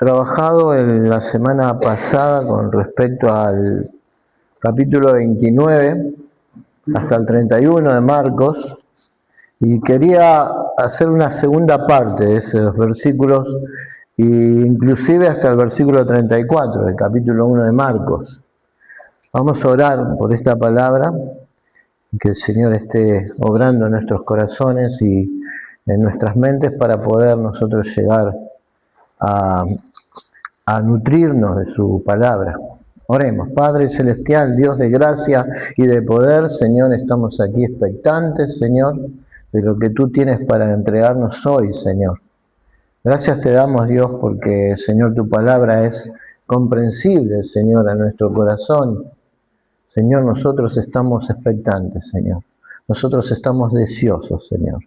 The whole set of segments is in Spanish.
trabajado en la semana pasada con respecto al capítulo 29 hasta el 31 de Marcos, y quería hacer una segunda parte de esos versículos, e inclusive hasta el versículo 34 del capítulo 1 de Marcos. Vamos a orar por esta palabra, que el Señor esté obrando en nuestros corazones y en nuestras mentes para poder nosotros llegar a nutrirnos de su palabra. Oremos. Padre Celestial, Dios de gracia y de poder, Señor, estamos aquí expectantes, Señor, de lo que tú tienes para entregarnos hoy, Señor. Gracias te damos, Dios, porque, Señor, tu palabra es comprensible, Señor, a nuestro corazón. Señor, nosotros estamos expectantes, Señor. Nosotros estamos deseosos, Señor.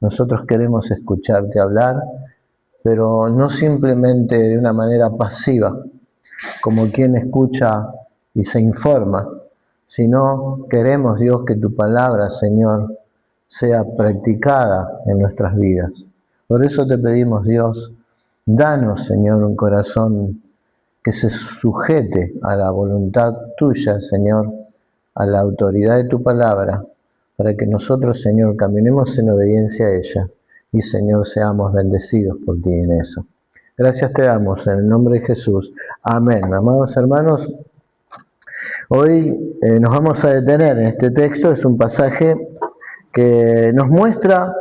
Nosotros queremos escucharte hablar, pero no simplemente de una manera pasiva, como quien escucha y se informa, sino queremos, Dios, que tu palabra, Señor, sea practicada en nuestras vidas. Por eso te pedimos, Dios, danos, Señor, un corazón que se sujete a la voluntad tuya, Señor, a la autoridad de tu palabra, para que nosotros, Señor, caminemos en obediencia a ella y, Señor, seamos bendecidos por ti en eso. Gracias te damos en el nombre de Jesús. Amén. Amados hermanos, hoy nos vamos a detener en este texto. Es un pasaje que nos muestra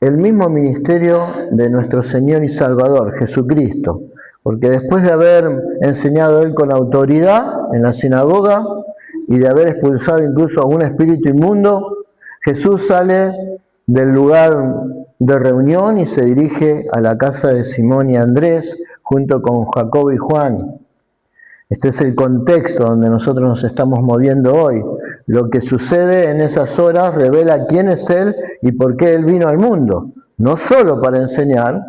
el mismo ministerio de nuestro Señor y Salvador, Jesucristo. Porque después de haber enseñado Él con autoridad en la sinagoga y de haber expulsado incluso a un espíritu inmundo, Jesús sale del lugar de reunión y se dirige a la casa de Simón y Andrés junto con Jacobo y Juan. Este es el contexto donde nosotros nos estamos moviendo hoy. Lo que sucede en esas horas revela quién es Él y por qué Él vino al mundo. No solo para enseñar,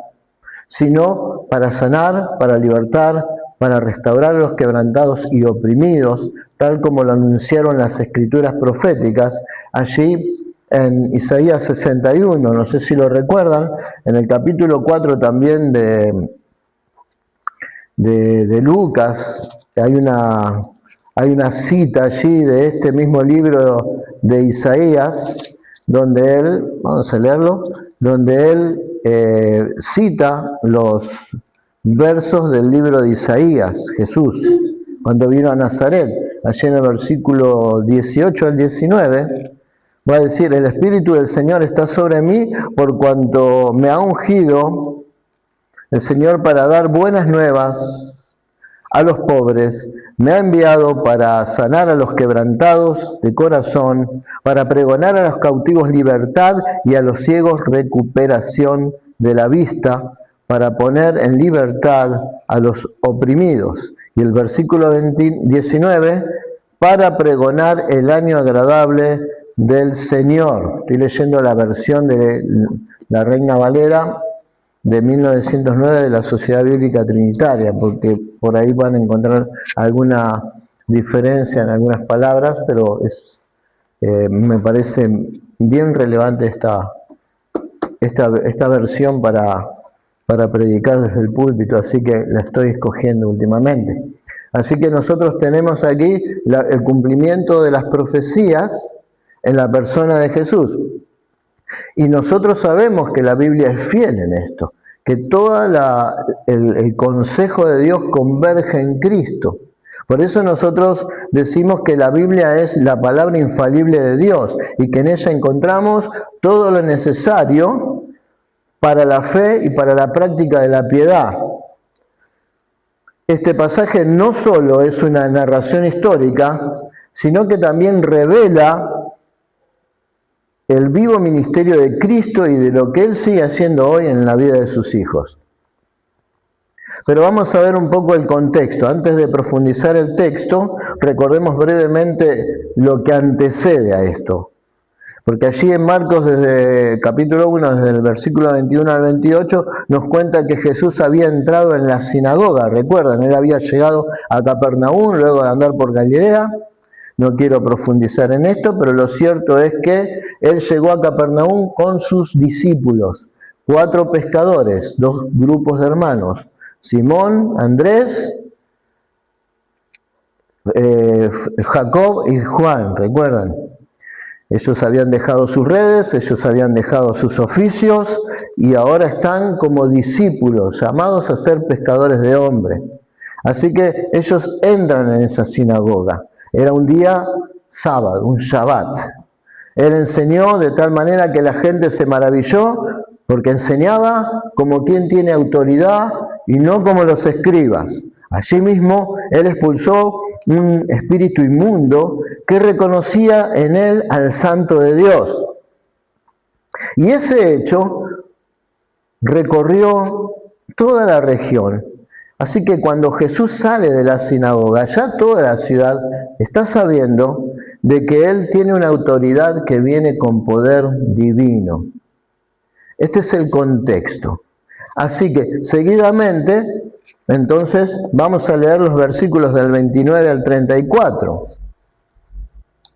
sino para sanar, para libertar, para restaurar a los quebrantados y oprimidos, tal como lo anunciaron las escrituras proféticas allí en Isaías 61, no sé si lo recuerdan, en el capítulo 4 también de Lucas, hay una cita allí de este mismo libro de Isaías, donde él, vamos a leerlo, donde él cita los versos del libro de Isaías, Jesús, cuando vino a Nazaret, allí en el versículo 18 al 19, va a decir: el Espíritu del Señor está sobre mí, por cuanto me ha ungido el Señor para dar buenas nuevas a los pobres, me ha enviado para sanar a los quebrantados de corazón, para pregonar a los cautivos libertad y a los ciegos recuperación de la vista, para poner en libertad a los oprimidos. Y el versículo 19, para pregonar el año agradable del Señor. Estoy leyendo la versión de la Reina Valera de 1909 de la Sociedad Bíblica Trinitaria, porque por ahí van a encontrar alguna diferencia en algunas palabras, pero me parece bien relevante esta versión para predicar desde el púlpito, así que la estoy escogiendo últimamente. Así que nosotros tenemos aquí el cumplimiento de las profecías en la persona de Jesús. Y nosotros sabemos que la Biblia es fiel en esto, que todo el consejo de Dios converge en Cristo. Por eso nosotros decimos que la Biblia es la palabra infalible de Dios y que en ella encontramos todo lo necesario para la fe y para la práctica de la piedad. Este pasaje no solo es una narración histórica, sino que también revela el vivo ministerio de Cristo y de lo que Él sigue haciendo hoy en la vida de sus hijos. Pero vamos a ver un poco el contexto. Antes de profundizar el texto, recordemos brevemente lo que antecede a esto. Porque allí en Marcos, desde capítulo 1, desde el versículo 21 al 28, nos cuenta que Jesús había entrado en la sinagoga. Recuerdan, Él había llegado a Capernaum luego de andar por Galilea. No quiero profundizar en esto, pero lo cierto es que Él llegó a Capernaum con sus discípulos, 4 pescadores, 2 grupos de hermanos, Simón, Andrés, Jacob y Juan, ¿recuerdan? Ellos habían dejado sus redes, ellos habían dejado sus oficios y ahora están como discípulos, llamados a ser pescadores de hombres. Así que ellos entran en esa sinagoga. Era un día sábado, un Shabbat. Él enseñó de tal manera que la gente se maravilló porque enseñaba como quien tiene autoridad y no como los escribas. Allí mismo él expulsó un espíritu inmundo que reconocía en él al Santo de Dios. Y ese hecho recorrió toda la región. Así que cuando Jesús sale de la sinagoga, ya toda la ciudad está sabiendo de que Él tiene una autoridad que viene con poder divino. Este es el contexto. Así que, seguidamente, entonces, vamos a leer los versículos del 29 al 34.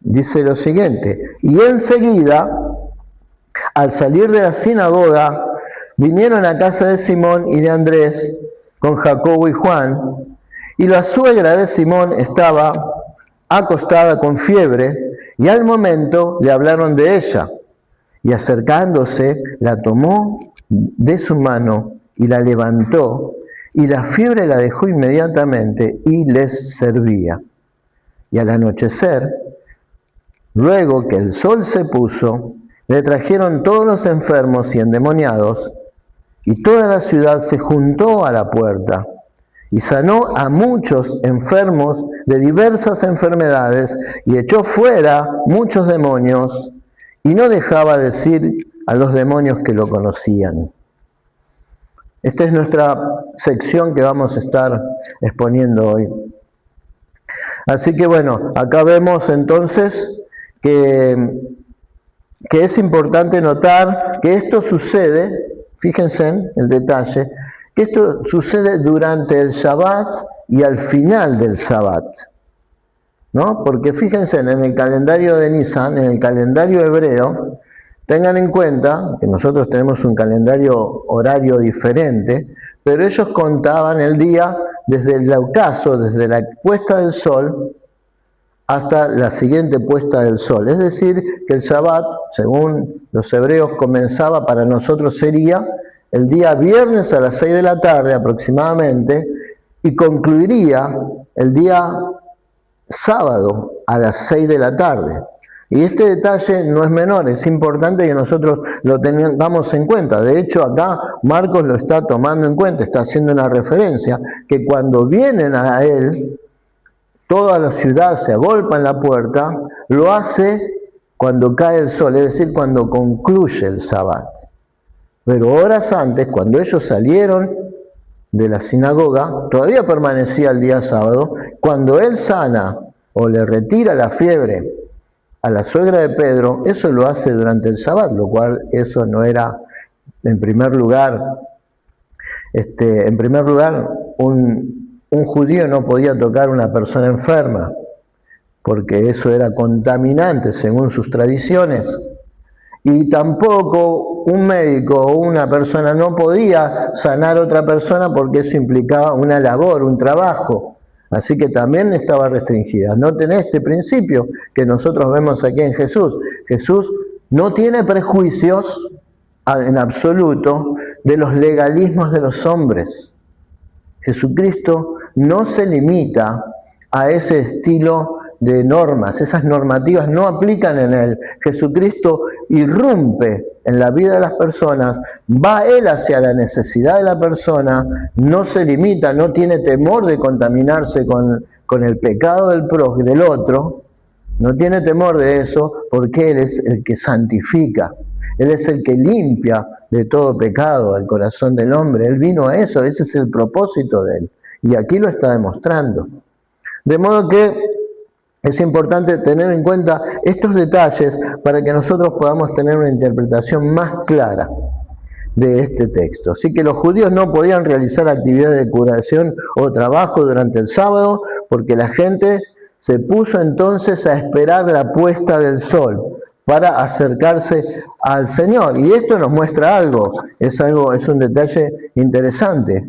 Dice lo siguiente: y enseguida, al salir de la sinagoga, vinieron a casa de Simón y de Andrés, con Jacobo y Juan, y la suegra de Simón estaba acostada con fiebre, y al momento le hablaron de ella, y acercándose la tomó de su mano y la levantó, y la fiebre la dejó inmediatamente y les servía. Y al anochecer, luego que el sol se puso, le trajeron todos los enfermos y endemoniados, y toda la ciudad se juntó a la puerta, y sanó a muchos enfermos de diversas enfermedades, y echó fuera muchos demonios, y no dejaba decir a los demonios que lo conocían. Esta es nuestra sección que vamos a estar exponiendo hoy. Así que bueno, acá vemos entonces que es importante notar que esto sucede, fíjense en el detalle, que esto sucede durante el Shabbat y al final del Shabbat, ¿no? Porque fíjense en el calendario de Nisan, en el calendario hebreo, tengan en cuenta que nosotros tenemos un calendario horario diferente, pero ellos contaban el día desde el ocaso, desde la puesta del sol hasta la siguiente puesta del sol. Es decir, que el Shabbat, según los hebreos, comenzaba, para nosotros sería el día viernes a las 6 de la tarde aproximadamente, y concluiría el día sábado a las 6 de la tarde. Y este detalle no es menor, es importante que nosotros lo tengamos en cuenta. De hecho, acá Marcos lo está tomando en cuenta, está haciendo una referencia, que cuando vienen a él, toda la ciudad se agolpa en la puerta, lo hace cuando cae el sol, es decir, cuando concluye el Sabbat. Pero horas antes, cuando ellos salieron de la sinagoga, todavía permanecía el día sábado. Cuando él sana o le retira la fiebre a la suegra de Pedro, eso lo hace durante el Sabbat, lo cual eso no era, en primer lugar, un judío no podía tocar a una persona enferma, porque eso era contaminante según sus tradiciones. Y tampoco un médico o una persona no podía sanar a otra persona porque eso implicaba una labor, un trabajo. Así que también estaba restringida. Noten este principio que nosotros vemos aquí en Jesús. Jesús no tiene prejuicios en absoluto de los legalismos de los hombres. Jesucristo no se limita a ese estilo de normas, esas normativas no aplican en él. Jesucristo irrumpe en la vida de las personas, va él hacia la necesidad de la persona, no se limita, no tiene temor de contaminarse con el pecado del otro, no tiene temor de eso, porque él es el que santifica, él es el que limpia de todo pecado el corazón del hombre. Él vino a eso, ese es el propósito de él, y aquí lo está demostrando. De modo que es importante tener en cuenta estos detalles para que nosotros podamos tener una interpretación más clara de este texto. Así que los judíos no podían realizar actividades de curación o trabajo durante el sábado, porque la gente se puso entonces a esperar la puesta del sol para acercarse al Señor. Y esto nos muestra algo, es un detalle interesante.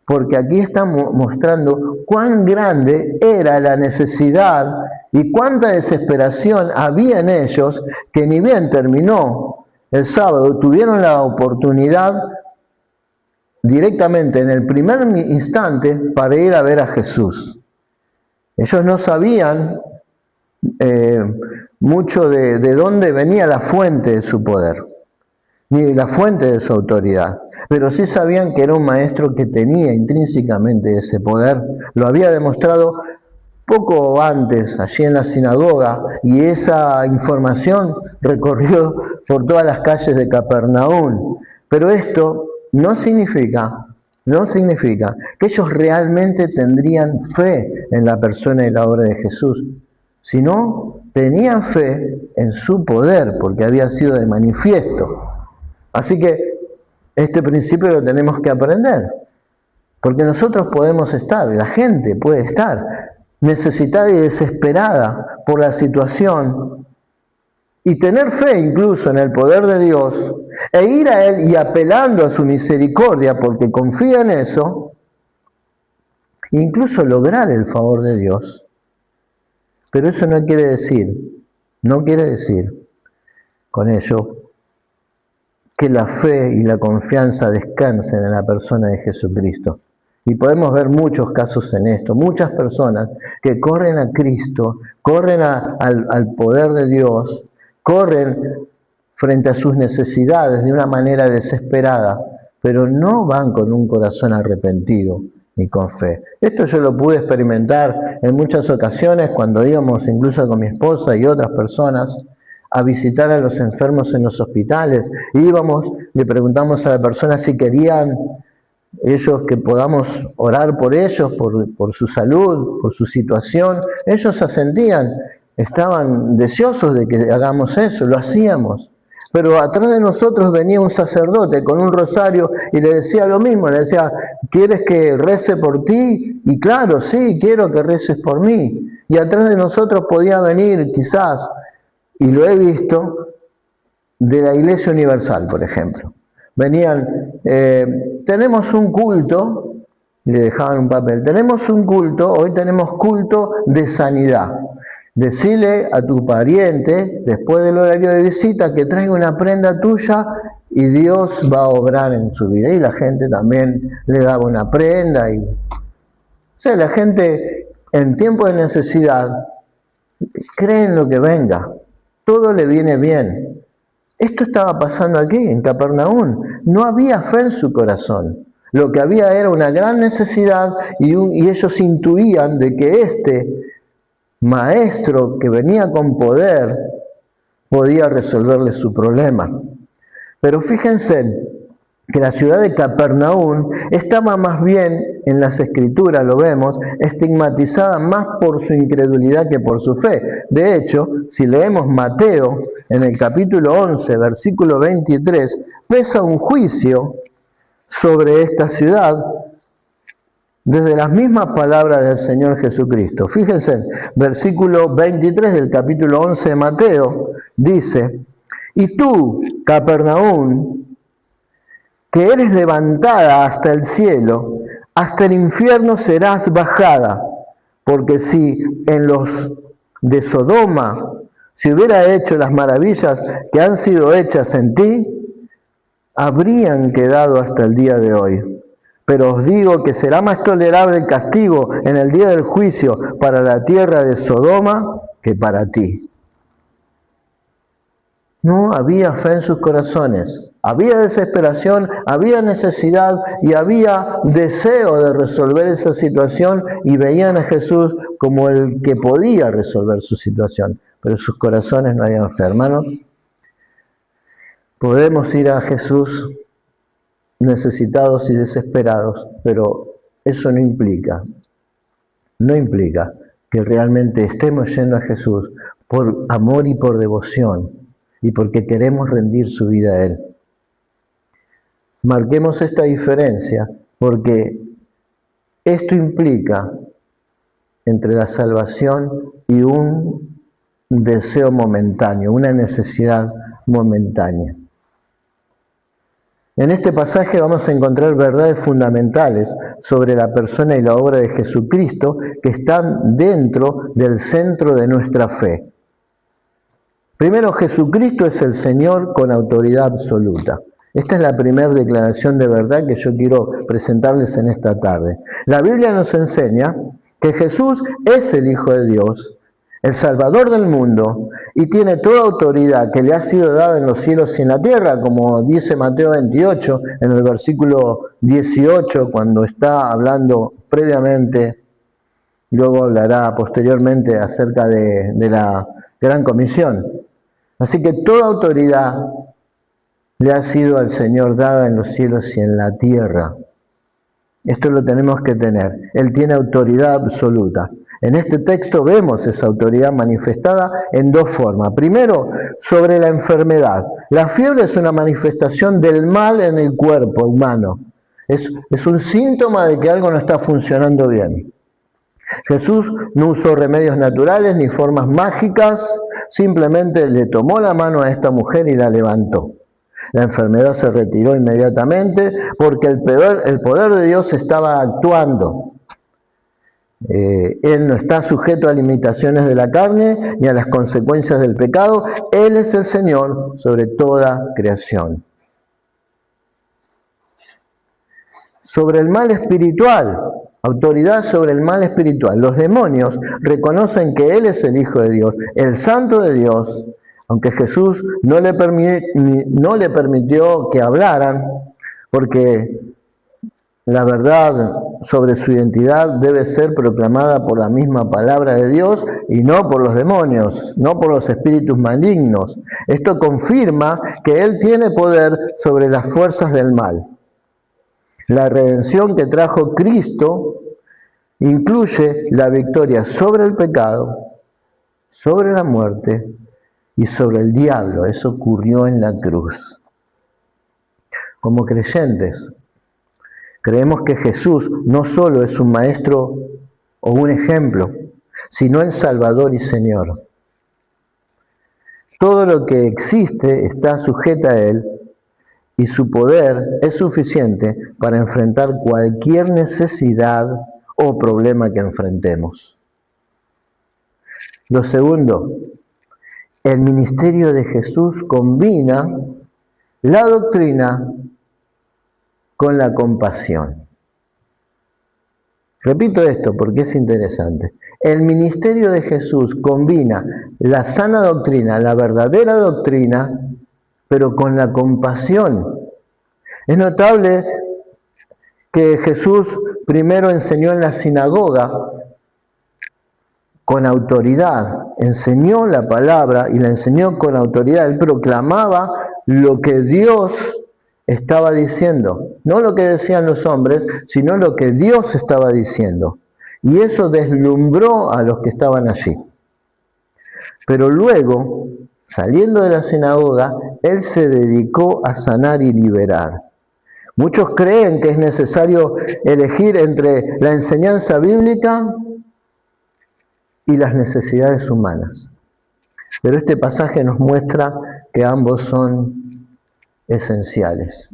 porque aquí estamos mostrando cuán grande era la necesidad y cuánta desesperación había en ellos, que ni bien terminó el sábado, tuvieron la oportunidad directamente en el primer instante para ir a ver a Jesús. Ellos no sabían mucho de dónde venía la fuente de su poder, ni la fuente de su autoridad, pero sí sabían que era un maestro que tenía intrínsecamente ese poder. Lo había demostrado poco antes, allí en la sinagoga, y esa información recorrió por todas las calles de Capernaum. Pero esto no significa que ellos realmente tendrían fe en la persona y la obra de Jesús, sino tenían fe en su poder, porque había sido de manifiesto. Así que este principio lo tenemos que aprender, porque nosotros podemos estar, la gente puede estar necesitada y desesperada por la situación, y tener fe incluso en el poder de Dios, e ir a Él y apelando a su misericordia, porque confía en eso, incluso lograr el favor de Dios. Pero eso no quiere decir con ello que la fe y la confianza descansen en la persona de Jesucristo. Y podemos ver muchos casos en esto, muchas personas que corren a Cristo, corren al poder de Dios, corren frente a sus necesidades de una manera desesperada, pero no van con un corazón arrepentido ni con fe. Esto yo lo pude experimentar en muchas ocasiones cuando íbamos incluso con mi esposa y otras personas a visitar a los enfermos en los hospitales. Íbamos, le preguntamos a la persona si querían ellos que podamos orar por ellos, por su salud, por su situación. Ellos asentían, estaban deseosos de que hagamos eso, lo hacíamos. Pero atrás de nosotros venía un sacerdote con un rosario y le decía lo mismo, le decía, ¿quieres que rece por ti? Y claro, sí, quiero que reces por mí. Y atrás de nosotros podía venir quizás, y lo he visto, de la Iglesia Universal, por ejemplo. Venían, tenemos un culto, le dejaban un papel, tenemos un culto, hoy tenemos culto de sanidad. Decile a tu pariente, después del horario de visita, que traiga una prenda tuya y Dios va a obrar en su vida. Y la gente también le daba una prenda. O sea, la gente en tiempo de necesidad cree en lo que venga. Todo le viene bien. Esto estaba pasando aquí, en Capernaum. No había fe en su corazón. Lo que había era una gran necesidad y ellos intuían de que este maestro que venía con poder podía resolverle su problema. Pero fíjense que la ciudad de Capernaum estaba más bien, en las escrituras lo vemos, estigmatizada más por su incredulidad que por su fe. De hecho, si leemos Mateo en el capítulo 11, versículo 23, pesa un juicio sobre esta ciudad desde las mismas palabras del Señor Jesucristo. Fíjense, versículo 23 del capítulo 11 de Mateo, dice, y tú, Capernaum, que eres levantada hasta el cielo, hasta el infierno serás bajada, porque si en los de Sodoma se hubiera hecho las maravillas que han sido hechas en ti, habrían quedado hasta el día de hoy. Pero os digo que será más tolerable el castigo en el día del juicio para la tierra de Sodoma que para ti. No había fe en sus corazones, había desesperación, había necesidad y había deseo de resolver esa situación y veían a Jesús como el que podía resolver su situación, pero sus corazones no habían fe. Hermanos, podemos ir a Jesús necesitados y desesperados, pero eso no implica que realmente estemos yendo a Jesús por amor y por devoción, y porque queremos rendir su vida a Él. Marquemos esta diferencia, porque esto implica entre la salvación y un deseo momentáneo, una necesidad momentánea. En este pasaje vamos a encontrar verdades fundamentales sobre la persona y la obra de Jesucristo que están dentro del centro de nuestra fe. Primero, Jesucristo es el Señor con autoridad absoluta. Esta es la primera declaración de verdad que yo quiero presentarles en esta tarde. La Biblia nos enseña que Jesús es el Hijo de Dios, el Salvador del mundo, y tiene toda autoridad que le ha sido dada en los cielos y en la tierra, como dice Mateo 28, en el versículo 18, cuando está hablando previamente, luego hablará posteriormente acerca de la Gran Comisión. Así que toda autoridad le ha sido al Señor dada en los cielos y en la tierra. Esto lo tenemos que tener. Él tiene autoridad absoluta. En este texto vemos esa autoridad manifestada en dos formas. Primero, sobre la enfermedad. La fiebre es una manifestación del mal en el cuerpo humano. Es un síntoma de que algo no está funcionando bien. Jesús no usó remedios naturales ni formas mágicas, simplemente le tomó la mano a esta mujer y la levantó. La enfermedad se retiró inmediatamente porque el poder de Dios estaba actuando. Él no está sujeto a limitaciones de la carne ni a las consecuencias del pecado. Él es el Señor sobre toda creación. Sobre el mal espiritual, autoridad sobre el mal espiritual. Los demonios reconocen que Él es el Hijo de Dios, el Santo de Dios, aunque Jesús no le permitió que hablaran, porque la verdad sobre su identidad debe ser proclamada por la misma palabra de Dios y no por los demonios, no por los espíritus malignos. Esto confirma que Él tiene poder sobre las fuerzas del mal. La redención que trajo Cristo incluye la victoria sobre el pecado, sobre la muerte y sobre el diablo. Eso ocurrió en la cruz. Como creyentes, creemos que Jesús no solo es un maestro o un ejemplo, sino el Salvador y Señor. Todo lo que existe está sujeto a Él y su poder es suficiente para enfrentar cualquier necesidad o problema que enfrentemos. Lo segundo, el ministerio de Jesús combina la doctrina con la compasión. Repito esto porque es interesante. El ministerio de Jesús combina la sana doctrina, la verdadera doctrina, pero con la compasión. Es notable que Jesús primero enseñó en la sinagoga con autoridad, enseñó la palabra y la enseñó con autoridad. Él proclamaba lo que Dios estaba diciendo, no lo que decían los hombres, sino lo que Dios estaba diciendo. Y eso deslumbró a los que estaban allí. Pero luego, saliendo de la sinagoga, Él se dedicó a sanar y liberar. Muchos creen que es necesario elegir entre la enseñanza bíblica y las necesidades humanas. Pero este pasaje nos muestra que ambos son esenciales.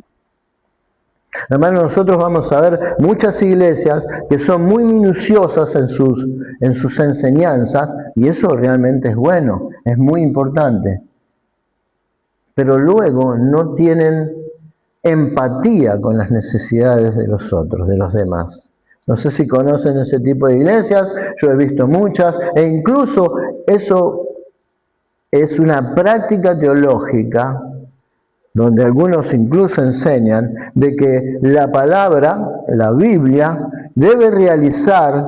Hermanos, nosotros vamos a ver muchas iglesias que son muy minuciosas en sus enseñanzas, y eso realmente es bueno, es muy importante. Pero luego no tienen empatía con las necesidades de los otros, de los demás. No sé si conocen ese tipo de iglesias, yo he visto muchas, e incluso eso es una práctica teológica donde algunos incluso enseñan de que la palabra, la Biblia, debe realizar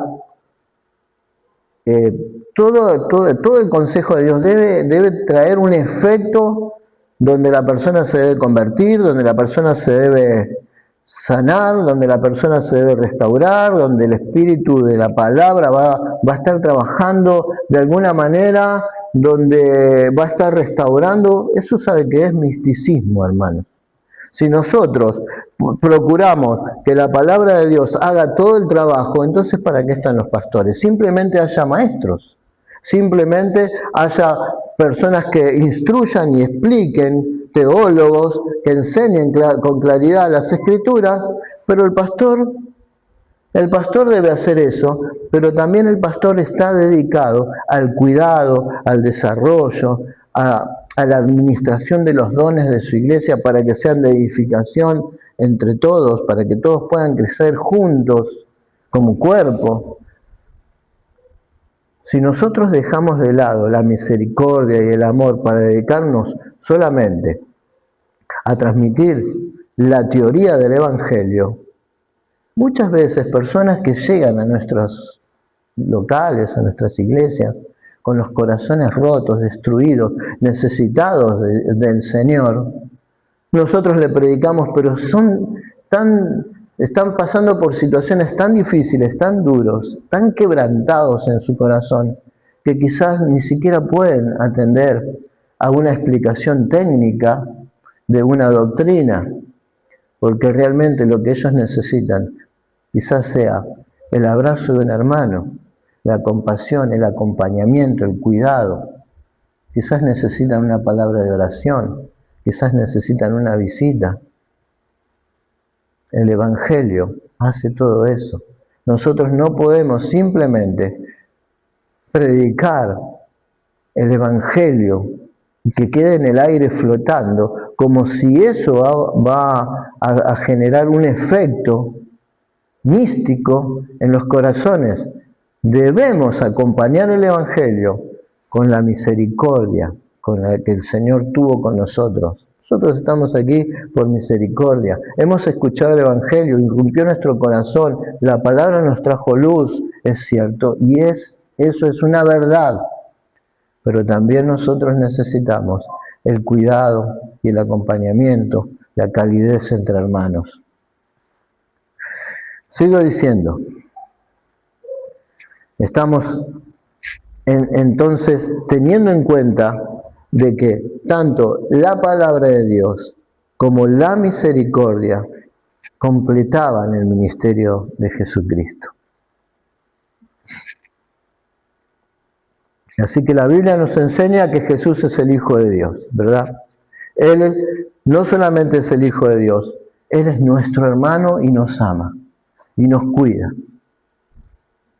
todo el consejo de Dios, debe traer un efecto donde la persona se debe convertir, donde la persona se debe sanar, donde la persona se debe restaurar, donde el espíritu de la palabra va a estar trabajando de alguna manera, donde va a estar restaurando. Eso sabe que es misticismo, hermano. Si nosotros procuramos que la palabra de Dios haga todo el trabajo, entonces ¿para qué están los pastores? Simplemente haya maestros, simplemente haya personas que instruyan y expliquen teólogos que enseñen con claridad las Escrituras, pero el pastor debe hacer eso, pero también el pastor está dedicado al cuidado, al desarrollo, a la administración de los dones de su iglesia para que sean de edificación entre todos, para que todos puedan crecer juntos como cuerpo. Si nosotros dejamos de lado la misericordia y el amor para dedicarnos solamente a transmitir la teoría del Evangelio, muchas veces personas que llegan a nuestros locales, a nuestras iglesias, con los corazones rotos, destruidos, necesitados del Señor, nosotros le predicamos, pero están pasando por situaciones tan difíciles, tan duros, tan quebrantados en su corazón, que quizás ni siquiera pueden atender a una explicación técnica de una doctrina, porque realmente lo que ellos necesitan quizás sea el abrazo de un hermano, la compasión, el acompañamiento, el cuidado. Quizás necesitan una palabra de oración, quizás necesitan una visita. El Evangelio hace todo eso. Nosotros no podemos simplemente predicar el Evangelio y que quede en el aire flotando, como si eso va a generar un efecto místico en los corazones. Debemos acompañar el Evangelio con la misericordia con la que el Señor tuvo con nosotros. Nosotros estamos aquí por misericordia. Hemos escuchado el Evangelio, irrumpió nuestro corazón, la palabra nos trajo luz, es cierto, y eso es una verdad. Pero también nosotros necesitamos el cuidado y el acompañamiento, la calidez entre hermanos. Sigo diciendo, estamos entonces teniendo en cuenta de que tanto la palabra de Dios como la misericordia completaban el ministerio de Jesucristo. Así que la Biblia nos enseña que Jesús es el Hijo de Dios, ¿verdad? Él no solamente es el Hijo de Dios, Él es nuestro hermano y nos ama, y nos cuida,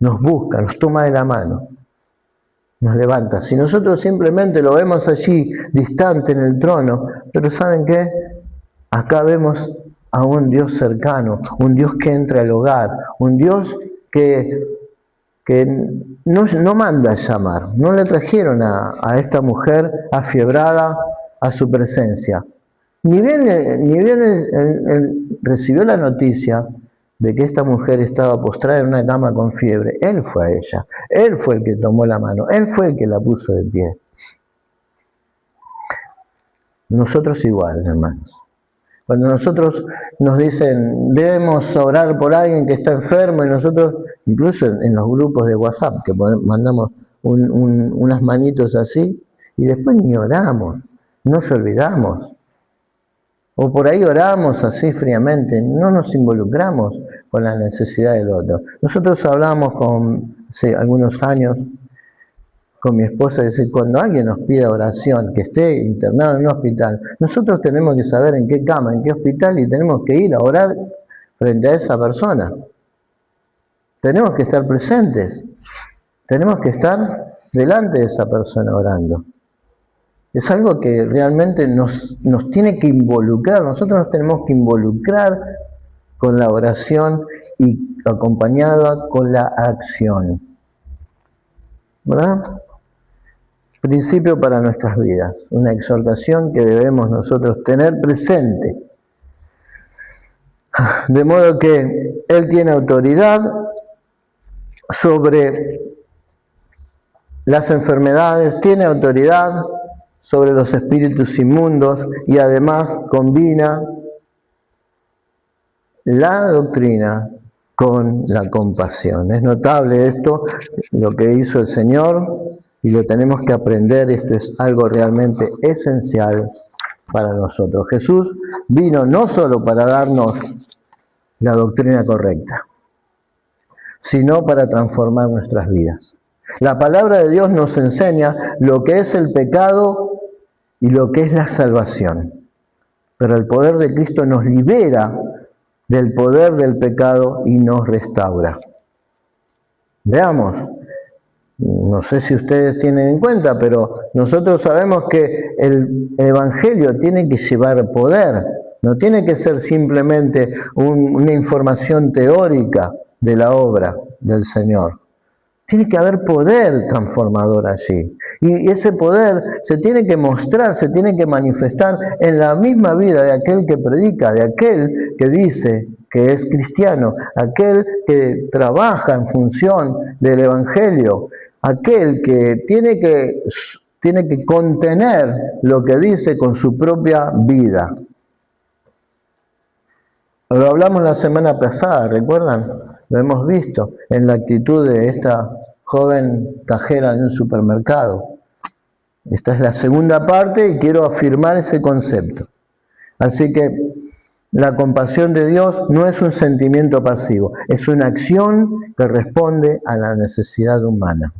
nos busca, nos toma de la mano, nos levanta. Si nosotros simplemente lo vemos allí, distante en el trono, pero ¿saben qué? Acá vemos a un Dios cercano, un Dios que entra al hogar, un Dios que no manda a llamar. No le trajeron a esta mujer afiebrada a su presencia. Ni bien él recibió la noticia de que esta mujer estaba postrada en una cama con fiebre, él fue a ella, él fue el que tomó la mano, él fue el que la puso de pie. Nosotros igual, hermanos. Cuando nosotros nos dicen, debemos orar por alguien que está enfermo, y nosotros, incluso en los grupos de WhatsApp, que mandamos unas manitos así, y después ni oramos, nos olvidamos. O por ahí oramos así fríamente, no nos involucramos con la necesidad del otro. Nosotros hablamos hace algunos años con mi esposa, es decir, cuando alguien nos pida oración, que esté internado en un hospital, nosotros tenemos que saber en qué cama, en qué hospital, y tenemos que ir a orar frente a esa persona. Tenemos que estar presentes, tenemos que estar delante de esa persona orando. Es algo que realmente nos tiene que involucrar, nosotros nos tenemos que involucrar con la oración y acompañada con la acción. ¿Verdad? Principio para nuestras vidas, una exhortación que debemos nosotros tener presente. De modo que Él tiene autoridad sobre las enfermedades, tiene autoridad sobre los espíritus inmundos y además combina la doctrina con la compasión. Es notable esto, lo que hizo el Señor, y lo tenemos que aprender. Esto es algo realmente esencial para nosotros. Jesús vino no solo para darnos la doctrina correcta, sino para transformar nuestras vidas. La palabra de Dios nos enseña lo que es el pecado y lo que es la salvación. pero el poder de Cristo nos libera del poder del pecado y nos restaura. Veamos, no sé si ustedes tienen en cuenta, pero nosotros sabemos que el Evangelio tiene que llevar poder, no tiene que ser simplemente una información teórica de la obra del Señor. Tiene que haber poder transformador allí. Y ese poder se tiene que mostrar, se tiene que manifestar en la misma vida de aquel que predica, de aquel que dice que es cristiano, aquel que trabaja en función del Evangelio, aquel que tiene que contener lo que dice con su propia vida. Lo hablamos la semana pasada, ¿recuerdan? Lo hemos visto en la actitud de esta joven cajera de un supermercado. Esta es la segunda parte y quiero afirmar ese concepto. Así que la compasión de Dios no es un sentimiento pasivo, es una acción que responde a la necesidad humana.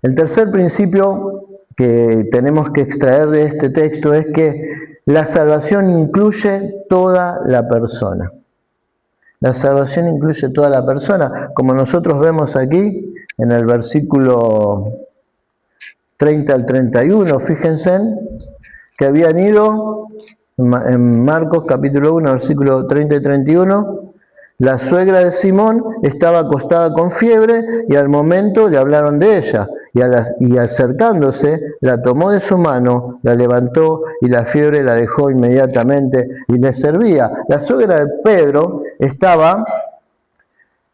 El tercer principio que tenemos que extraer de este texto es que la salvación incluye toda la persona. La salvación incluye toda la persona, como nosotros vemos aquí en el versículo 30 al 31, fíjense que habían ido en Marcos capítulo 1, versículo 30 y 31, la suegra de Simón estaba acostada con fiebre y al momento le hablaron de ella y acercándose la tomó de su mano, la levantó y la fiebre la dejó inmediatamente y le servía. La suegra de Pedro estaba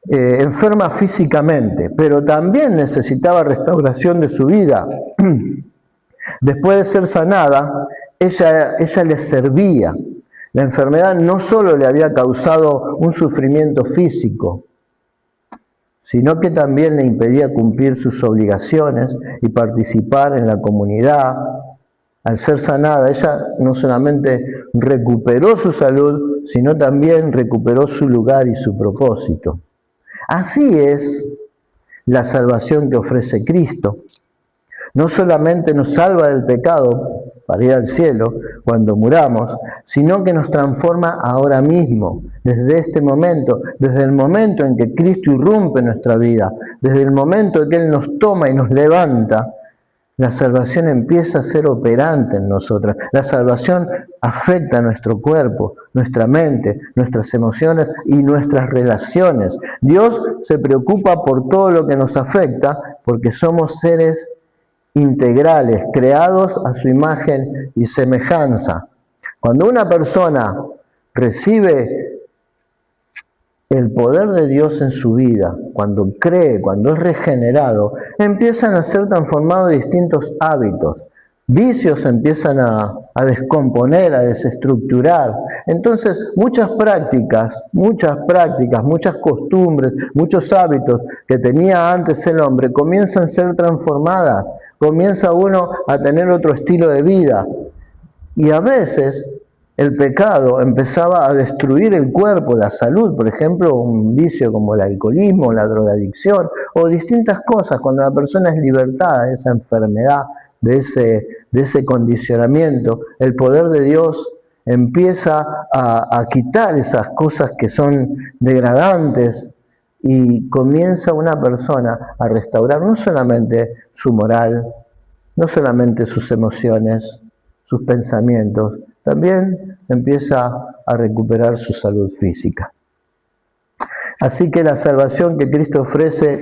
enferma físicamente, pero también necesitaba restauración de su vida. Después de ser sanada, ella le servía. La enfermedad no solo le había causado un sufrimiento físico, sino que también le impedía cumplir sus obligaciones y participar en la comunidad. Al ser sanada, ella no solamente recuperó su salud, sino también recuperó su lugar y su propósito. Así es la salvación que ofrece Cristo. No solamente nos salva del pecado para ir al cielo cuando muramos, sino que nos transforma ahora mismo, desde este momento, desde el momento en que Cristo irrumpe en nuestra vida, desde el momento en que Él nos toma y nos levanta, la salvación empieza a ser operante en nosotros. La salvación afecta a nuestro cuerpo, nuestra mente, nuestras emociones y nuestras relaciones. Dios se preocupa por todo lo que nos afecta porque somos seres integrales, creados a su imagen y semejanza. Cuando una persona recibe el poder de Dios en su vida, cuando cree, cuando es regenerado, empiezan a ser transformados distintos hábitos. Vicios empiezan a descomponer, a desestructurar. Entonces, muchas prácticas, muchas costumbres, muchos hábitos que tenía antes el hombre comienzan a ser transformadas. Comienza uno a tener otro estilo de vida. Y a veces el pecado empezaba a destruir el cuerpo, la salud, por ejemplo, un vicio como el alcoholismo, la drogadicción, o distintas cosas, cuando la persona es libertada de esa enfermedad, de ese condicionamiento, el poder de Dios empieza a quitar esas cosas que son degradantes y comienza una persona a restaurar no solamente su moral, no solamente sus emociones, sus pensamientos, también empieza a recuperar su salud física. Así que la salvación que Cristo ofrece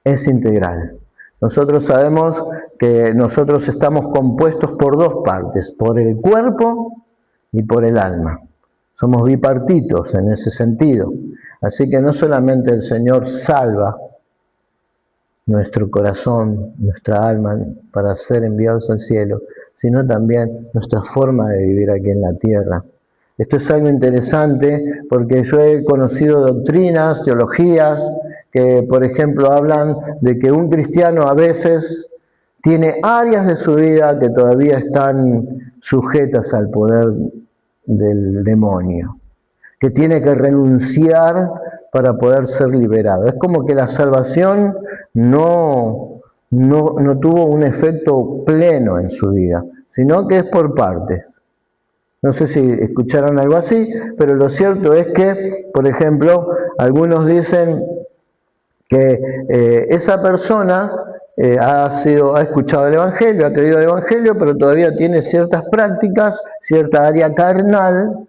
es integral. Nosotros sabemos que nosotros estamos compuestos por dos partes, por el cuerpo y por el alma. Somos bipartitos en ese sentido. Así que no solamente el Señor salva nuestro corazón, nuestra alma, para ser enviados al cielo, sino también nuestra forma de vivir aquí en la tierra. Esto es algo interesante porque yo he conocido doctrinas, teologías, que por ejemplo hablan de que un cristiano a veces tiene áreas de su vida que todavía están sujetas al poder del demonio, que tiene que renunciar para poder ser liberado. Es como que la salvación no tuvo un efecto pleno en su vida, sino que es por partes. No sé si escucharon algo así, pero lo cierto es que, por ejemplo, algunos dicen que esa persona ha escuchado el Evangelio, ha creído el Evangelio, pero todavía tiene ciertas prácticas, cierta área carnal,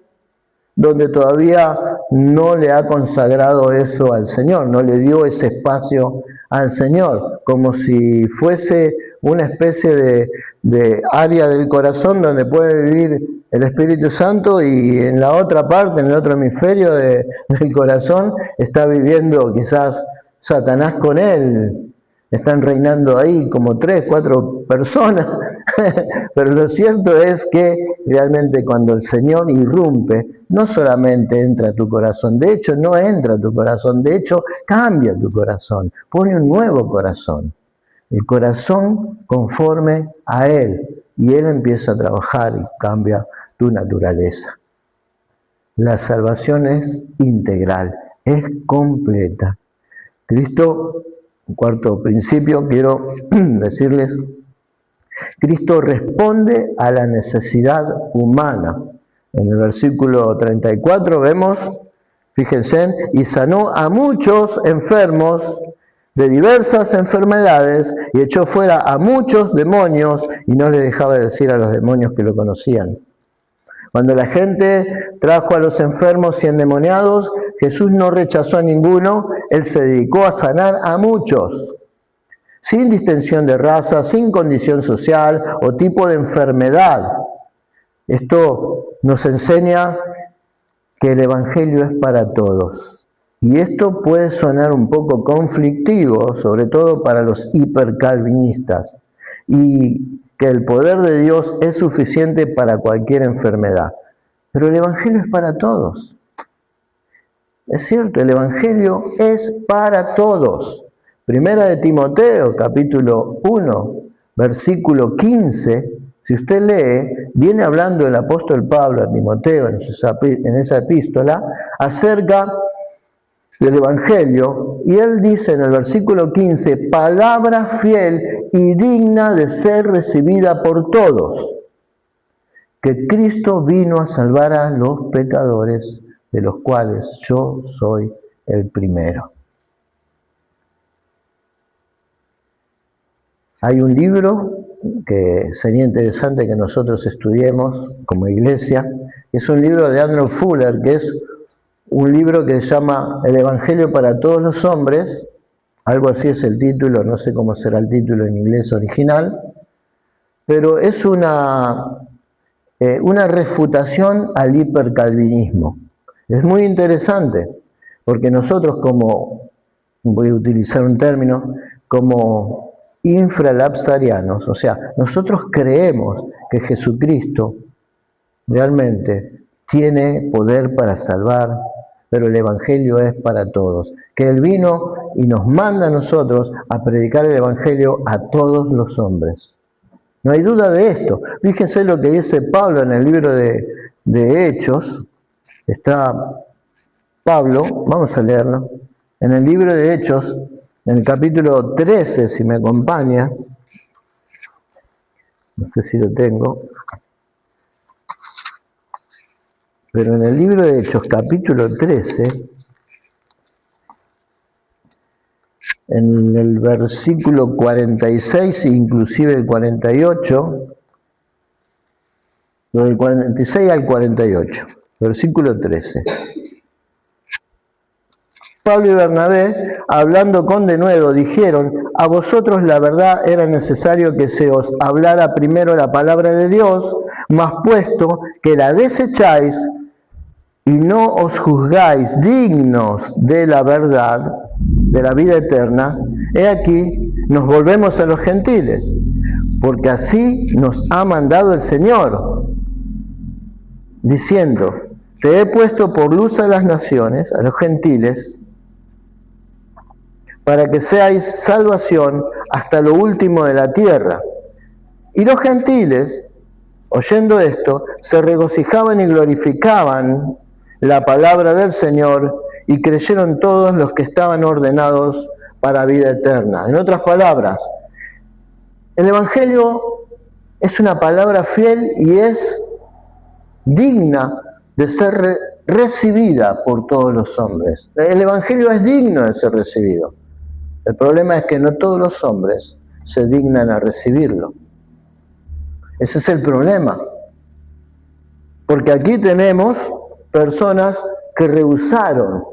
donde todavía no le ha consagrado eso al Señor, no le dio ese espacio al Señor, como si fuese una especie de área del corazón donde puede vivir el Espíritu Santo y en la otra parte, en el otro hemisferio del corazón, está viviendo quizás Satanás con él. Están reinando ahí como 3, 4 personas, pero lo cierto es que realmente cuando el Señor irrumpe, no solamente entra a tu corazón, de hecho no entra a tu corazón, de hecho cambia tu corazón, pone un nuevo corazón, el corazón conforme a Él, y Él empieza a trabajar y cambia tu naturaleza. La salvación es integral, es completa. Cristo, un cuarto principio, quiero decirles, Cristo responde a la necesidad humana. En el versículo 34 vemos, fíjense, y sanó a muchos enfermos de diversas enfermedades y echó fuera a muchos demonios y no le dejaba decir a los demonios que lo conocían. Cuando la gente trajo a los enfermos y endemoniados, Jesús no rechazó a ninguno, Él se dedicó a sanar a muchos, sin distinción de raza, sin condición social o tipo de enfermedad. Esto nos enseña que el Evangelio es para todos. Y esto puede sonar un poco conflictivo, sobre todo para los hipercalvinistas, y que el poder de Dios es suficiente para cualquier enfermedad. Pero el Evangelio es para todos. Es cierto, el Evangelio es para todos. Primera de Timoteo, capítulo 1, versículo 15, si usted lee, viene hablando el apóstol Pablo a Timoteo en esa epístola acerca del Evangelio, y él dice en el versículo 15, palabra fiel y digna de ser recibida por todos, que Cristo vino a salvar a los pecadores, de los cuales yo soy el primero. Hay un libro que sería interesante que nosotros estudiemos como iglesia, es un libro de Andrew Fuller, que es un libro que se llama El Evangelio para todos los hombres, algo así es el título, no sé cómo será el título en inglés original, pero es una refutación al hipercalvinismo. Es muy interesante, porque nosotros como, voy a utilizar un término, como infralapsarianos, o sea, nosotros creemos que Jesucristo realmente tiene poder para salvar, pero el Evangelio es para todos. Que Él vino y nos manda a nosotros a predicar el Evangelio a todos los hombres. No hay duda de esto. Fíjense lo que dice Pablo en el libro de Hechos. Está Pablo, vamos a leerlo, en el libro de Hechos, en el capítulo 13, si me acompaña, no sé si lo tengo, pero en el libro de Hechos, capítulo 13, en el versículo 46 e inclusive el 48, del 46 al 48, versículo 13. Pablo y Bernabé, hablando con denuedo, dijeron, a vosotros la verdad era necesario que se os hablara primero la palabra de Dios, mas puesto que la desecháis y no os juzgáis dignos de la verdad, de la vida eterna, he aquí, nos volvemos a los gentiles, porque así nos ha mandado el Señor, diciendo, te he puesto por luz a las naciones, a los gentiles, para que seáis salvación hasta lo último de la tierra. Y los gentiles, oyendo esto, se regocijaban y glorificaban la palabra del Señor, y creyeron todos los que estaban ordenados para vida eterna. En otras palabras, el Evangelio es una palabra fiel y es digna de ser recibida por todos los hombres. El Evangelio es digno de ser recibido. El problema es que no todos los hombres se dignan a recibirlo. Ese es el problema. Porque aquí tenemos personas que rehusaron,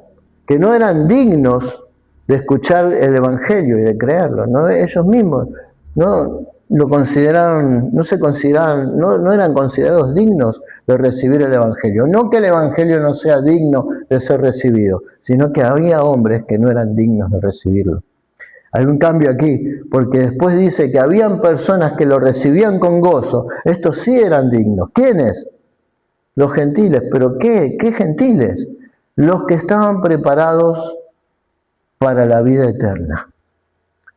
que no eran dignos de escuchar el Evangelio y de creerlo, ¿no? Ellos mismos no lo consideraron, no eran considerados dignos de recibir el Evangelio. No que el Evangelio no sea digno de ser recibido, sino que había hombres que no eran dignos de recibirlo. Hay un cambio aquí, porque después dice que habían personas que lo recibían con gozo. Estos sí eran dignos. ¿Quiénes? Los gentiles. ¿Pero qué gentiles? Los que estaban preparados para la vida eterna.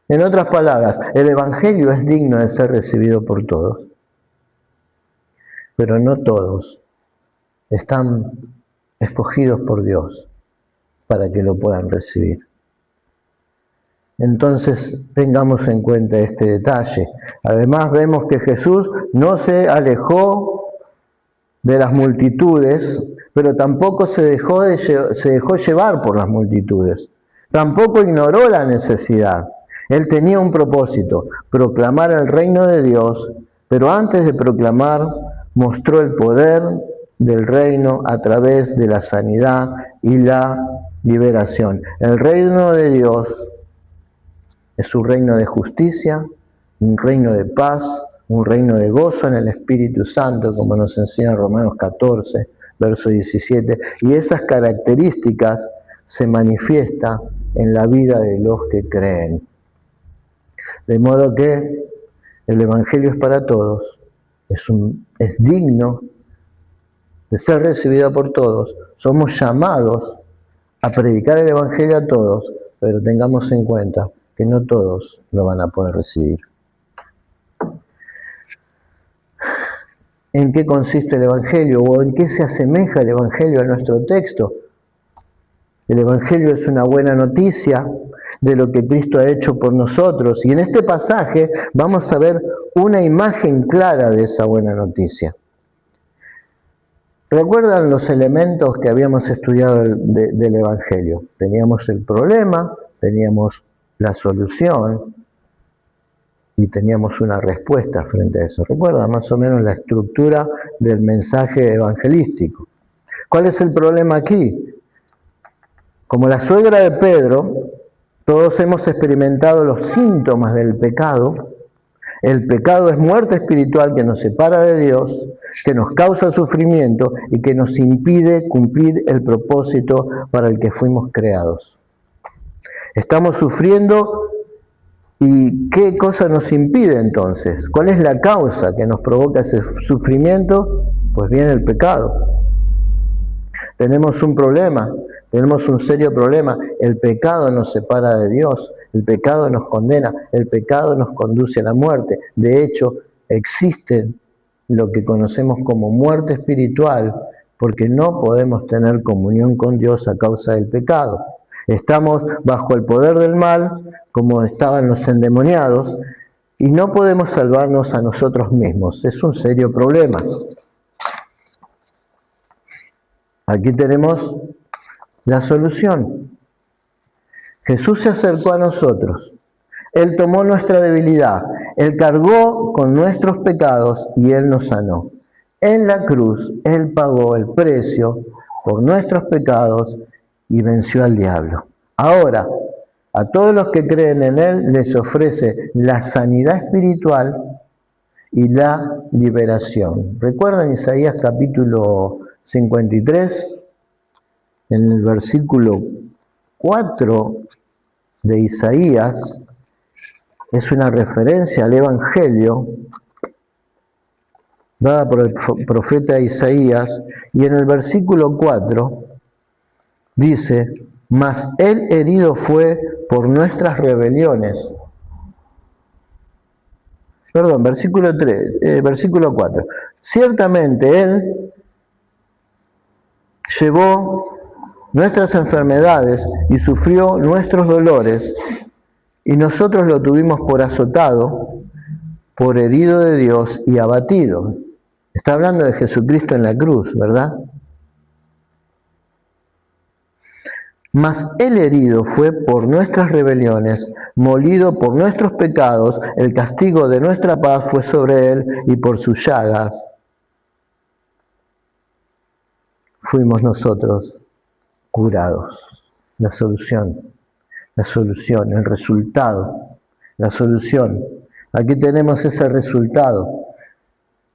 En otras palabras, el Evangelio es digno de ser recibido por todos, pero no todos están escogidos por Dios para que lo puedan recibir. Entonces, tengamos en cuenta este detalle. Además, vemos que Jesús no se alejó de las multitudes, pero tampoco se dejó llevar por las multitudes. Tampoco ignoró la necesidad. Él tenía un propósito, proclamar el reino de Dios, pero antes de proclamar, mostró el poder del reino a través de la sanidad y la liberación. El reino de Dios es un reino de justicia, un reino de paz, un reino de gozo en el Espíritu Santo, como nos enseña Romanos 14, verso 17, y esas características se manifiestan en la vida de los que creen. De modo que el Evangelio es para todos, es digno de ser recibido por todos. Somos llamados a predicar el Evangelio a todos, pero tengamos en cuenta que no todos lo van a poder recibir. ¿En qué consiste el Evangelio o en qué se asemeja el Evangelio a nuestro texto? El Evangelio es una buena noticia de lo que Cristo ha hecho por nosotros. Y en este pasaje vamos a ver una imagen clara de esa buena noticia. ¿Recuerdan los elementos que habíamos estudiado del Evangelio? Teníamos el problema, teníamos la solución y teníamos una respuesta frente a eso. ¿Recuerdan más o menos la estructura del mensaje evangelístico? ¿Cuál es el problema aquí? Como la suegra de Pedro, todos hemos experimentado los síntomas del pecado. El pecado es muerte espiritual que nos separa de Dios, que nos causa sufrimiento y que nos impide cumplir el propósito para el que fuimos creados. Estamos sufriendo y ¿qué cosa nos impide entonces? ¿Cuál es la causa que nos provoca ese sufrimiento? Pues viene el pecado. Tenemos un problema. Tenemos un serio problema. El pecado nos separa de Dios, el pecado nos condena, el pecado nos conduce a la muerte. De hecho, existe lo que conocemos como muerte espiritual, porque no podemos tener comunión con Dios a causa del pecado. Estamos bajo el poder del mal, como estaban los endemoniados, y no podemos salvarnos a nosotros mismos. Es un serio problema. Aquí tenemos la solución. Jesús se acercó a nosotros. Él tomó nuestra debilidad. Él cargó con nuestros pecados y Él nos sanó. En la cruz, Él pagó el precio por nuestros pecados y venció al diablo. Ahora, a todos los que creen en Él les ofrece la sanidad espiritual y la liberación. ¿Recuerdan Isaías capítulo 53? En el versículo 4 de Isaías es una referencia al Evangelio dada por el profeta Isaías, y en el versículo 4 dice: mas Él herido fue por nuestras rebeliones. Perdón, versículo 4. Ciertamente Él llevó nuestras enfermedades y sufrió nuestros dolores, y nosotros lo tuvimos por azotado, por herido de Dios y abatido. Está hablando de Jesucristo en la cruz, ¿verdad? Mas el herido fue por nuestras rebeliones, molido por nuestros pecados, el castigo de nuestra paz fue sobre él, y por sus llagas fuimos nosotros curados. La solución, el resultado, la solución. Aquí tenemos ese resultado.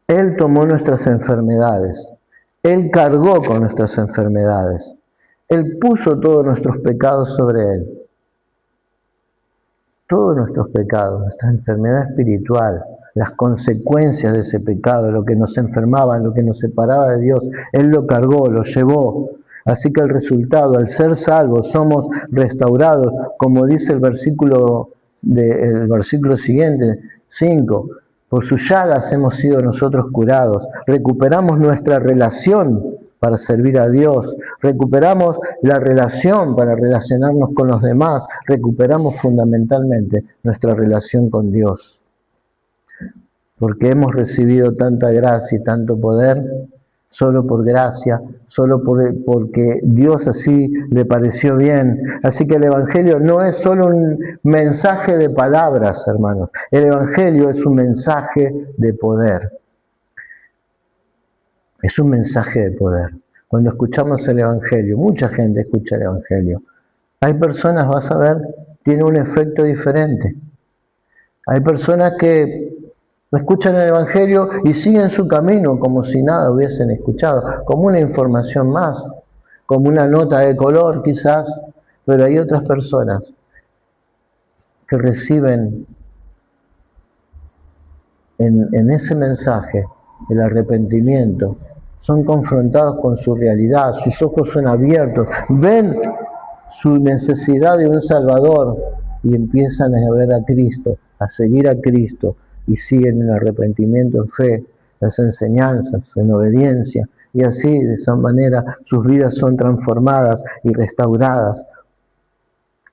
Él tomó nuestras enfermedades, Él cargó con nuestras enfermedades. Él puso todos nuestros pecados sobre Él. Todos nuestros pecados, nuestra enfermedad espiritual, las consecuencias de ese pecado, lo que nos enfermaba, lo que nos separaba de Dios, Él lo cargó, lo llevó. Así que el resultado, al ser salvos, somos restaurados, como dice el versículo siguiente, 5. Por sus llagas hemos sido nosotros curados. Recuperamos nuestra relación para servir a Dios, recuperamos la relación para relacionarnos con los demás, recuperamos fundamentalmente nuestra relación con Dios. Porque hemos recibido tanta gracia y tanto poder, solo por gracia, solo porque Dios así le pareció bien. Así que el Evangelio no es solo un mensaje de palabras, hermanos. El Evangelio es un mensaje de poder. Es un mensaje de poder. Cuando escuchamos el Evangelio, mucha gente escucha el Evangelio. Hay personas, vas a ver, tiene un efecto diferente. Hay personas que escuchan el Evangelio y siguen su camino como si nada hubiesen escuchado, como una información más, como una nota de color quizás, pero hay otras personas que reciben en ese mensaje el arrepentimiento, son confrontados con su realidad, sus ojos son abiertos, ven su necesidad de un Salvador y empiezan a ver a Cristo, a seguir a Cristo y siguen en arrepentimiento, en fe, las enseñanzas, en obediencia y así, de esa manera, sus vidas son transformadas y restauradas.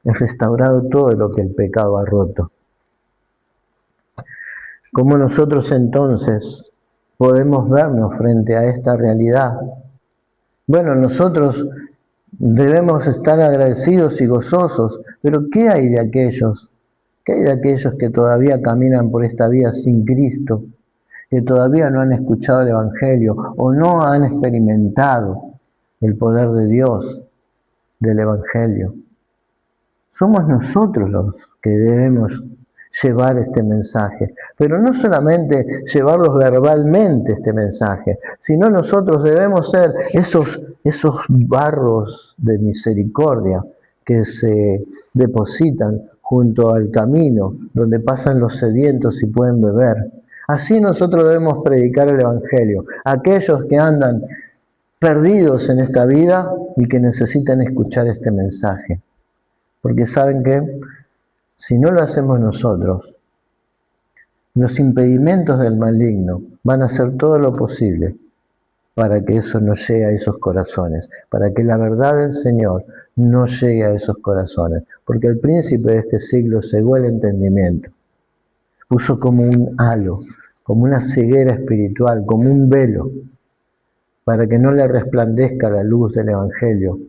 Es restaurado todo lo que el pecado ha roto. ¿Cómo nosotros entonces podemos vernos frente a esta realidad? Bueno, nosotros debemos estar agradecidos y gozosos, pero ¿qué hay de aquellos? ¿Qué hay de aquellos que todavía caminan por esta vida sin Cristo? Que todavía no han escuchado el Evangelio o no han experimentado el poder de Dios, del Evangelio. Somos nosotros los que debemos llevar este mensaje, pero no solamente llevarlos verbalmente este mensaje, sino nosotros debemos ser esos barros de misericordia que se depositan junto al camino donde pasan los sedientos y pueden beber. Así nosotros debemos predicar el Evangelio a aquellos que andan perdidos en esta vida y que necesitan escuchar este mensaje. Porque saben que si no lo hacemos nosotros, los impedimentos del maligno van a hacer todo lo posible para que eso no llegue a esos corazones, para que la verdad del Señor no llegue a esos corazones. Porque el príncipe de este siglo cegó el entendimiento, puso como un halo, como una ceguera espiritual, como un velo, para que no le resplandezca la luz del Evangelio,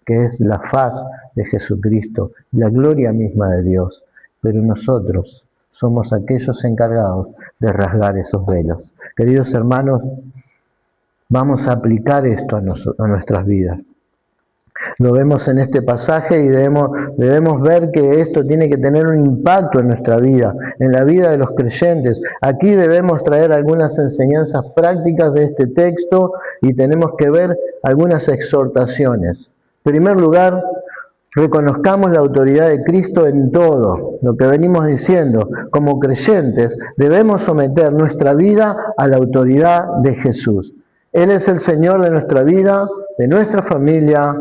que es la faz de Jesucristo, la gloria misma de Dios. Pero nosotros somos aquellos encargados de rasgar esos velos. Queridos hermanos, vamos a aplicar esto a nuestras vidas. Lo vemos en este pasaje y debemos ver que esto tiene que tener un impacto en nuestra vida, en la vida de los creyentes. Aquí debemos traer algunas enseñanzas prácticas de este texto y tenemos que ver algunas exhortaciones. En primer lugar, reconozcamos la autoridad de Cristo en todo. Lo que venimos diciendo, como creyentes, debemos someter nuestra vida a la autoridad de Jesús. Él es el Señor de nuestra vida, de nuestra familia,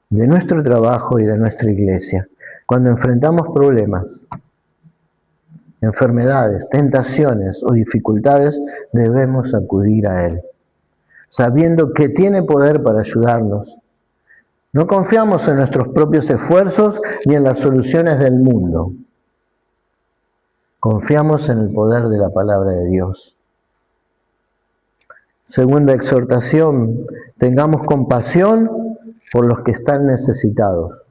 de nuestro trabajo y de nuestra iglesia. Cuando enfrentamos problemas, enfermedades, tentaciones o dificultades, debemos acudir a Él, sabiendo que tiene poder para ayudarnos. No confiamos en nuestros propios esfuerzos ni en las soluciones del mundo. Confiamos en el poder de la palabra de Dios. Segunda exhortación, tengamos compasión por los que están necesitados.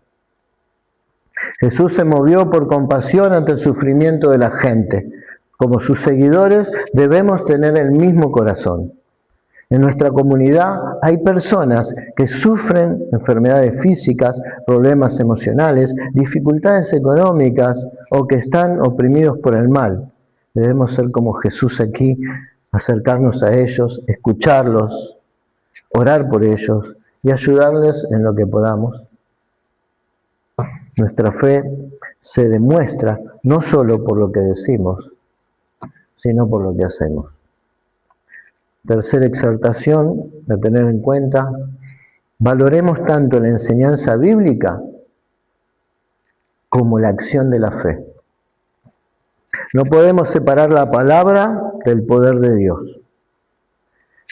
Jesús se movió por compasión ante el sufrimiento de la gente. Como sus seguidores debemos tener el mismo corazón. En nuestra comunidad hay personas que sufren enfermedades físicas, problemas emocionales, dificultades económicas o que están oprimidos por el mal. Debemos ser como Jesús aquí, acercarnos a ellos, escucharlos, orar por ellos y ayudarles en lo que podamos. Nuestra fe se demuestra no solo por lo que decimos, sino por lo que hacemos. Tercera exhortación a tener en cuenta, valoremos tanto la enseñanza bíblica como la acción de la fe. No podemos separar la palabra del poder de Dios.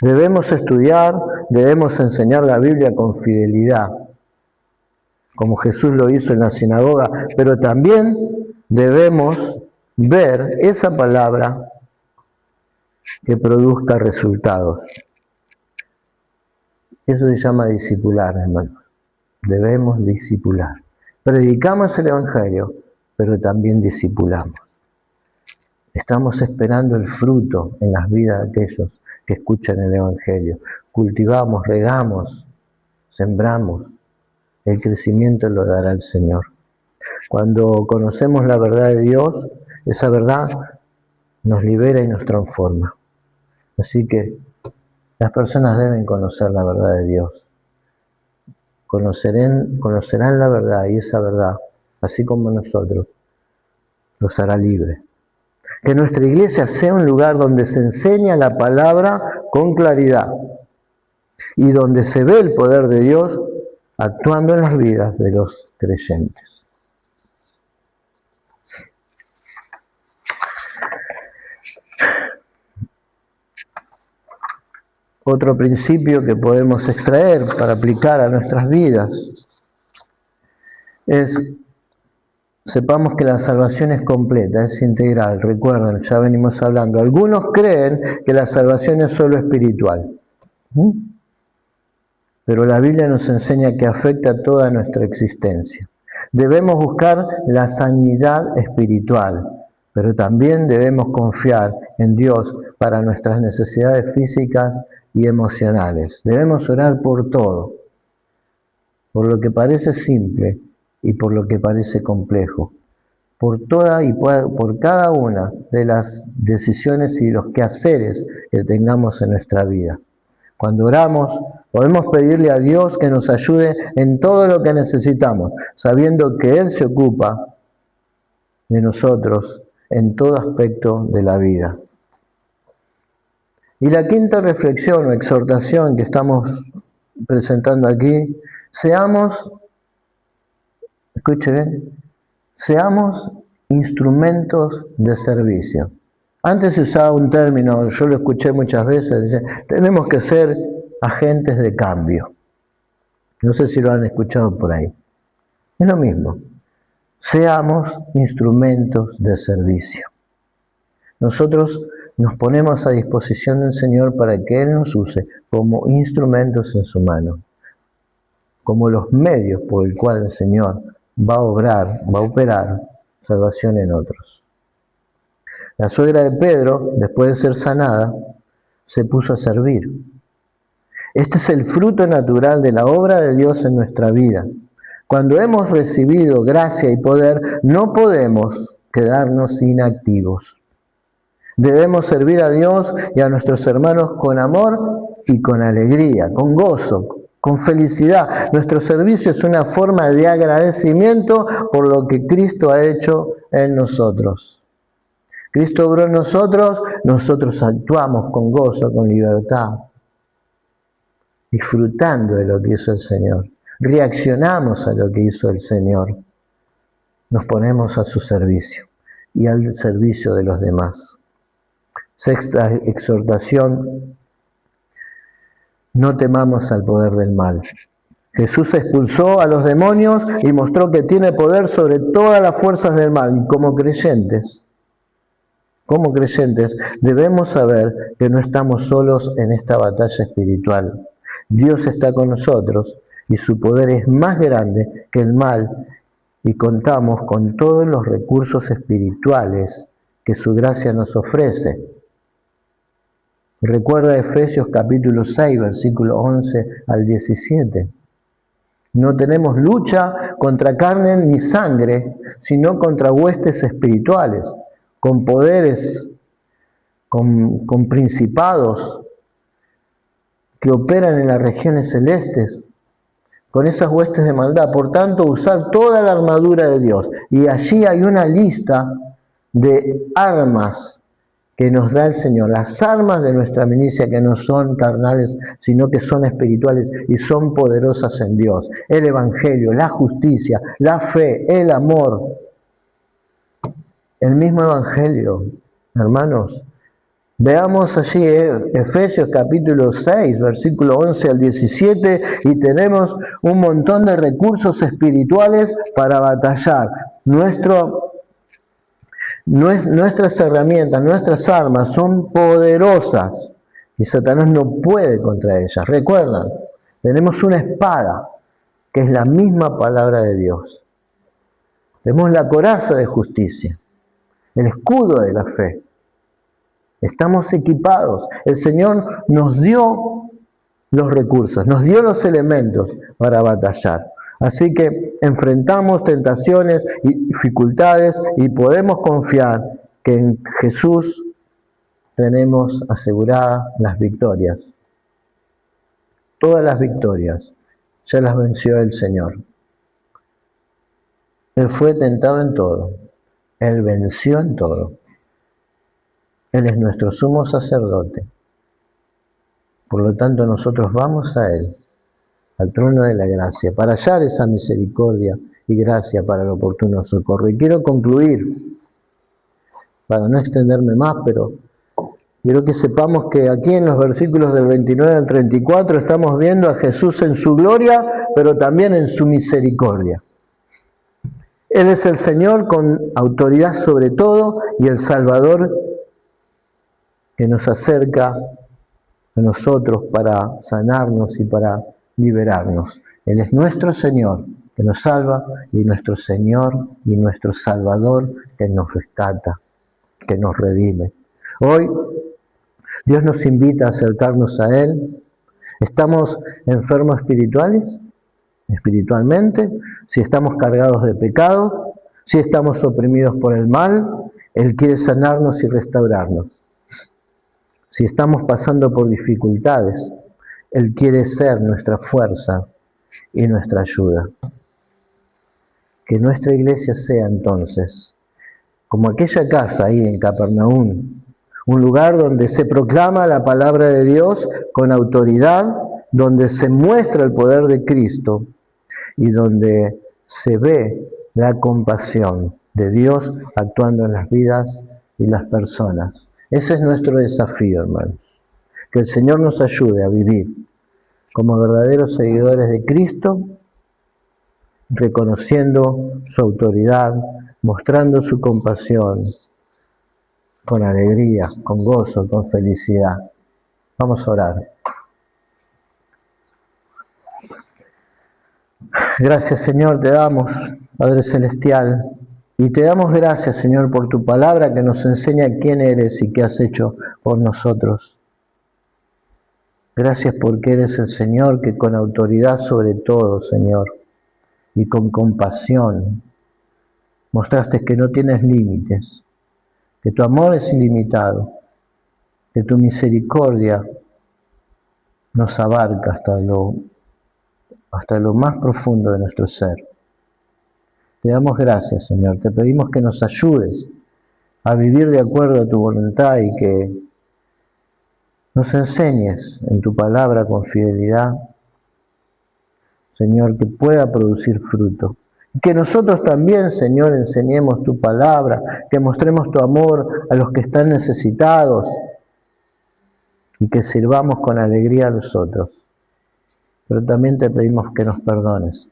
Debemos estudiar, debemos enseñar la Biblia con fidelidad, como Jesús lo hizo en la sinagoga, pero también debemos ver esa palabra que produzca resultados. Eso se llama discipular, hermanos. Debemos discipular. Predicamos el Evangelio, pero también discipulamos. Estamos esperando el fruto en las vidas de aquellos que escuchan el Evangelio. Cultivamos, regamos, sembramos. El crecimiento lo dará el Señor. Cuando conocemos la verdad de Dios, esa verdad nos libera y nos transforma. Así que las personas deben conocer la verdad de Dios. Conocerán la verdad y esa verdad, así como nosotros, los hará libres. Que nuestra iglesia sea un lugar donde se enseña la palabra con claridad y donde se ve el poder de Dios actuando en las vidas de los creyentes. Otro principio que podemos extraer para aplicar a nuestras vidas es, sepamos que la salvación es completa, es integral. Recuerden, ya venimos hablando. Algunos creen que la salvación es solo espiritual. Pero la Biblia nos enseña que afecta a toda nuestra existencia. Debemos buscar la sanidad espiritual, pero también debemos confiar en Dios para nuestras necesidades físicas y emocionales. Debemos orar por todo, por lo que parece simple y por lo que parece complejo, por toda y por cada una de las decisiones y los quehaceres que tengamos en nuestra vida. Cuando oramos, podemos pedirle a Dios que nos ayude en todo lo que necesitamos, sabiendo que Él se ocupa de nosotros en todo aspecto de la vida. Y la quinta reflexión o exhortación que estamos presentando aquí, escuche bien, seamos instrumentos de servicio. Antes se usaba un término, yo lo escuché muchas veces, dice, tenemos que ser agentes de cambio. No sé si lo han escuchado por ahí. Es lo mismo. Seamos instrumentos de servicio. Nosotros nos ponemos a disposición del Señor para que Él nos use como instrumentos en su mano, como los medios por el cual el Señor va a operar salvación en otros. La suegra de Pedro, después de ser sanada, se puso a servir. Este es el fruto natural de la obra de Dios en nuestra vida. Cuando hemos recibido gracia y poder, no podemos quedarnos inactivos. Debemos servir a Dios y a nuestros hermanos con amor y con alegría, con gozo, con felicidad. Nuestro servicio es una forma de agradecimiento por lo que Cristo ha hecho en nosotros. Cristo obró en nosotros, nosotros actuamos con gozo, con libertad, disfrutando de lo que hizo el Señor. Reaccionamos a lo que hizo el Señor. Nos ponemos a su servicio y al servicio de los demás. Sexta exhortación, no temamos al poder del mal. Jesús expulsó a los demonios y mostró que tiene poder sobre todas las fuerzas del mal. Y como creyentes, como creyentes, debemos saber que no estamos solos en esta batalla espiritual. Dios está con nosotros y su poder es más grande que el mal y contamos con todos los recursos espirituales que su gracia nos ofrece. Recuerda Efesios capítulo 6, versículo 11 al 17. No tenemos lucha contra carne ni sangre, sino contra huestes espirituales, con poderes, con principados que operan en las regiones celestes, con esas huestes de maldad. Por tanto, usar toda la armadura de Dios. Y allí hay una lista de armas que nos da el Señor, las armas de nuestra milicia, que no son carnales, sino que son espirituales y son poderosas en Dios. El Evangelio, la justicia, la fe, el amor. El mismo Evangelio, hermanos. Veamos allí Efesios capítulo 6, versículo 11 al 17, y tenemos un montón de recursos espirituales para batallar. Nuestras herramientas, nuestras armas son poderosas y Satanás no puede contra ellas. Recuerdan, tenemos una espada que es la misma palabra de Dios. Tenemos la coraza de justicia, el escudo de la fe. Estamos equipados. El Señor nos dio los recursos, nos dio los elementos para batallar. Así que enfrentamos tentaciones y dificultades y podemos confiar que en Jesús tenemos aseguradas las victorias. Todas las victorias ya las venció el Señor. Él fue tentado en todo. Él venció en todo. Él es nuestro sumo sacerdote. Por lo tanto, nosotros vamos a Él, al trono de la gracia, para hallar esa misericordia y gracia para el oportuno socorro. Y quiero concluir, para no extenderme más, pero quiero que sepamos que aquí en los versículos del 29 al 34 estamos viendo a Jesús en su gloria, pero también en su misericordia. Él es el Señor con autoridad sobre todo y el Salvador que nos acerca a nosotros para sanarnos y para liberarnos. Él es nuestro Señor que nos salva y nuestro Señor y nuestro Salvador que nos rescata, que nos redime. Hoy Dios nos invita a acercarnos a Él. ¿Estamos enfermos espiritualmente? Si estamos cargados de pecado, si estamos oprimidos por el mal, Él quiere sanarnos y restaurarnos. Si estamos pasando por dificultades, Él quiere ser nuestra fuerza y nuestra ayuda. Que nuestra iglesia sea entonces como aquella casa ahí en Capernaum, un lugar donde se proclama la palabra de Dios con autoridad, donde se muestra el poder de Cristo y donde se ve la compasión de Dios actuando en las vidas y las personas. Ese es nuestro desafío, hermanos. Que el Señor nos ayude a vivir como verdaderos seguidores de Cristo, reconociendo su autoridad, mostrando su compasión, con alegría, con gozo, con felicidad. Vamos a orar. Gracias, Señor, te damos, Padre Celestial, y te damos gracias, Señor, por tu palabra que nos enseña quién eres y qué has hecho por nosotros. Gracias porque eres el Señor que con autoridad sobre todo, Señor, y con compasión, mostraste que no tienes límites, que tu amor es ilimitado, que tu misericordia nos abarca hasta lo más profundo de nuestro ser. Te damos gracias, Señor. Te pedimos que nos ayudes a vivir de acuerdo a tu voluntad y que nos enseñes en tu palabra con fidelidad, Señor, que pueda producir fruto. Y que nosotros también, Señor, enseñemos tu palabra, que mostremos tu amor a los que están necesitados y que sirvamos con alegría a los otros. Pero también te pedimos que nos perdones.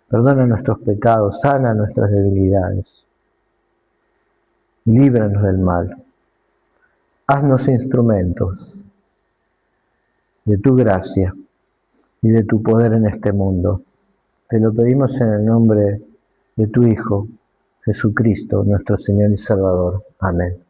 Perdona nuestros pecados, sana nuestras debilidades. Líbranos del mal. haznos instrumentos de tu gracia y de tu poder en este mundo. Te lo pedimos en el nombre de tu Hijo, Jesucristo, nuestro Señor y Salvador. Amén.